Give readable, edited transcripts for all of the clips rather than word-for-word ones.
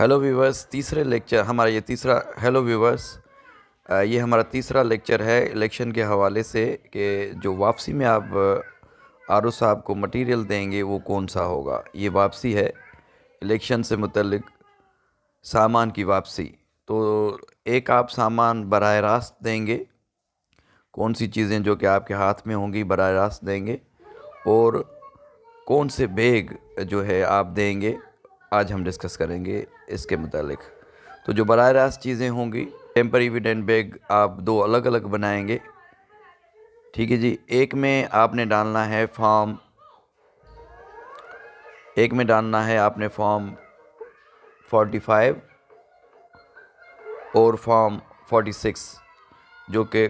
Hello viewers, तीसरे lecture हमारा ये तीसरा हेलो व्यूवर्स, ये हमारा तीसरा लेक्चर है इलेक्शन के हवाले से कि जो वापसी में आप आर.ओ. साहब को मटेरियल देंगे वो कौन सा होगा। ये वापसी है इलेक्शन से मुतल्लिक सामान की वापसी। तो एक आप सामान बराह रास्त देंगे, कौन सी चीज़ें जो कि आपके हाथ में होंगी बराह रास्त देंगे, और कौन से बैग जो है आप देंगे, आज हम डिस्कस करेंगे इसके मुतालिक। तो जो बराह रास्त चीज़ें होंगी, टेम्पर एविडेंट बैग आप दो अलग अलग बनाएंगे, ठीक है जी। एक में आपने डालना है फॉर्म, एक में डालना है आपने फॉर्म 45 और फॉर्म 46, जो कि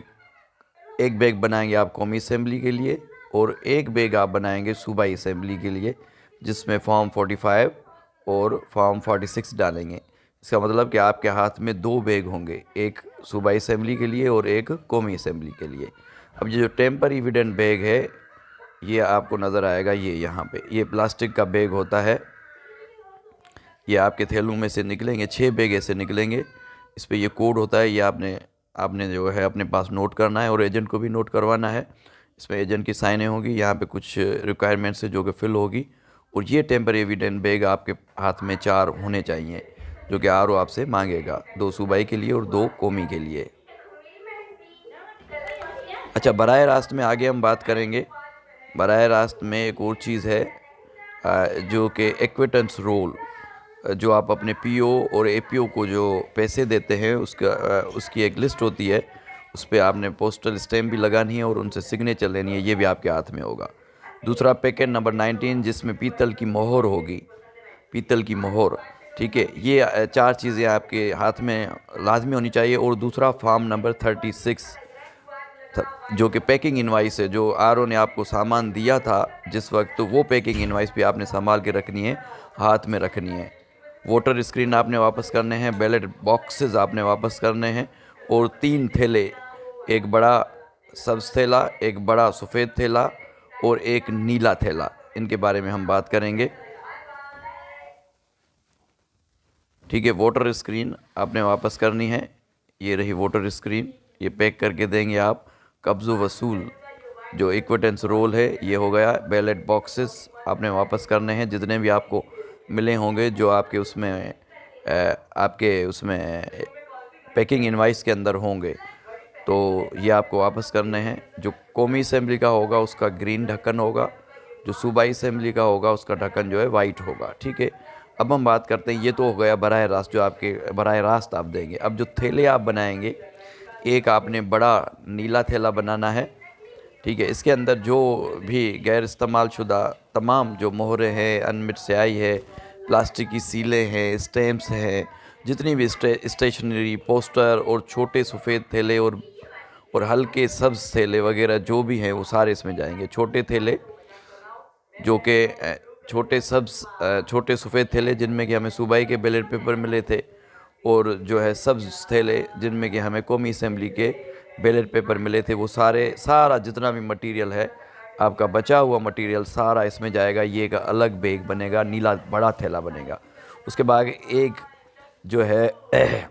एक बैग बनाएंगे आप कौमी असेंबली के लिए और एक बैग आप बनाएंगे सूबाई असेंबली के लिए, जिसमें फॉर्म 45 और फॉर्म 46 डालेंगे। इसका मतलब कि आपके हाथ में दो बैग होंगे, एक सूबाई असेंबली के लिए और एक कौमी असेंबली के लिए। अब ये जो टेम्पर एविडेंट बैग है ये आपको नज़र आएगा, ये यहाँ पे ये प्लास्टिक का बैग होता है। ये आपके थैलों में से निकलेंगे, 6 बैग ऐसे निकलेंगे। इस पर ये कोड होता है, ये आपने जो है अपने पास नोट करना है और एजेंट को भी नोट करवाना है। इसमें एजेंट की साइनें होगी, यहाँ पे कुछ रिक्वायरमेंट्स है जो कि फिल होगी। और ये टेम्पर एविडेंट बैग आपके हाथ में 4 होने चाहिए, जो कि आर.ओ. आपसे मांगेगा, 2 सूबाई के लिए और 2 कौमी के लिए। अच्छा, बराह रास्त में आगे हम बात करेंगे। बराह रास्त में एक और चीज़ है जो कि एक्विटेंस रोल, जो आप अपने पीओ और एपीओ को जो पैसे देते हैं उसकी एक लिस्ट होती है। उस पर आपने पोस्टल स्टैम्प भी लगानी है और उनसे सिग्नेचर लेनी है, ये भी आपके हाथ में होगा। दूसरा पैकेट नंबर 19, जिसमें पीतल की मोहर होगी, पीतल की मोहर, ठीक है। ये 4 चीज़ें आपके हाथ में लाजमी होनी चाहिए। और दूसरा फॉर्म नंबर 36 जो कि पैकिंग इनवाइस है, जो आर.ओ. ने आपको सामान दिया था जिस वक्त, तो वो पैकिंग इनवाइस भी आपने संभाल के रखनी है, हाथ में रखनी है। वोटर स्क्रीन आपने वापस करने हैं, बैलेट बॉक्सेस आपने वापस करने हैं, और 3 थैले, एक बड़ा सब्ज़ थैला, एक बड़ा सफ़ेद थैला और एक नीला थैला, इनके बारे में हम बात करेंगे, ठीक है। वोटर स्क्रीन आपने वापस करनी है, ये रही वोटर स्क्रीन, ये पैक करके देंगे आप। कब्ज़ो वसूल जो इक्विटेंस रोल है ये हो गया। बैलेट बॉक्सेस आपने वापस करने हैं, जितने भी आपको मिले होंगे, जो आपके उसमें पैकिंग इनवाइस के अंदर होंगे, तो ये आपको वापस करने हैं। जो कौमी असेंबली का होगा उसका ग्रीन ढक्कन होगा, जो सूबाई असेंबली का होगा उसका ढक्कन जो है वाइट होगा, ठीक है। अब हम बात करते हैं, ये तो हो गया बराह रास्त, जो आपके बराह रास्त आप देंगे। अब जो थैले आप बनाएंगे, एक आपने बड़ा नीला थैला बनाना है, ठीक है। इसके अंदर जो भी गैर इस्तेमाल शुदा तमाम जो मोहरें हैं, अनमिट स्याही है, प्लास्टिक की सीलें हैं, स्टैम्प्स हैं, जितनी भी स्टेशनरी, पोस्टर और छोटे सफ़ेद थैले और हल्के सब्ज़ थैले वगैरह जो भी हैं वो सारे इसमें जाएंगे। छोटे थैले जो कि छोटे सफ़ेद थैले जिनमें कि हमें सूबाई के बैलेट पेपर मिले थे, और जो है सब्ज़ थैले जिनमें कि हमें कौमी असेंबली के बैलेट पेपर मिले थे, वो सारा जितना भी मटेरियल है आपका बचा हुआ मटेरियल सारा इसमें जाएगा। ये एक अलग बैग बनेगा, नीला बड़ा थैला बनेगा। उसके बाद एक जो है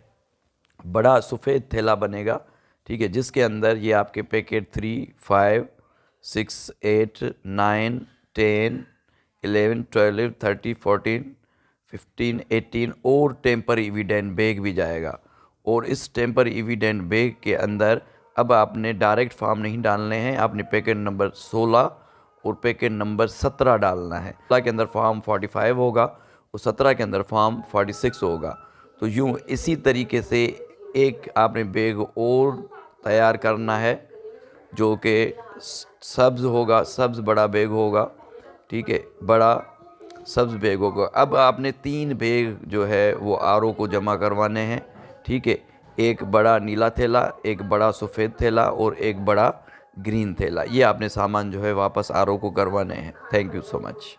बड़ा सफ़ेद थैला बनेगा, ठीक है, जिसके अंदर ये आपके पैकेट 3, 5, 6, 8, 9, 10, 11, 12, 13, 14, 15, 18 और टेम्पर एविडेंट बैग भी जाएगा। और इस टेम्पर एविडेंट बैग के अंदर अब आपने डायरेक्ट फॉर्म नहीं डालने हैं, आपने पैकेट नंबर 16 और पैकेट नंबर 17 डालना है। 16 के अंदर फॉर्म 45 होगा और 17 के अंदर फॉर्म 46 होगा। तो यूँ इसी तरीके से एक आपने बैग और तैयार करना है, जो कि सब्ज़ होगा, सब्ज़ बड़ा बैग होगा, ठीक है, बड़ा सब्ज़ बैग होगा। अब आपने 3 बैग जो है वो आर.ओ. को जमा करवाने हैं, ठीक है। एक बड़ा नीला थैला, एक बड़ा सफ़ेद थैला और एक बड़ा ग्रीन थैला। ये आपने सामान जो है वापस आर.ओ. को करवाने हैं। Thank you so much.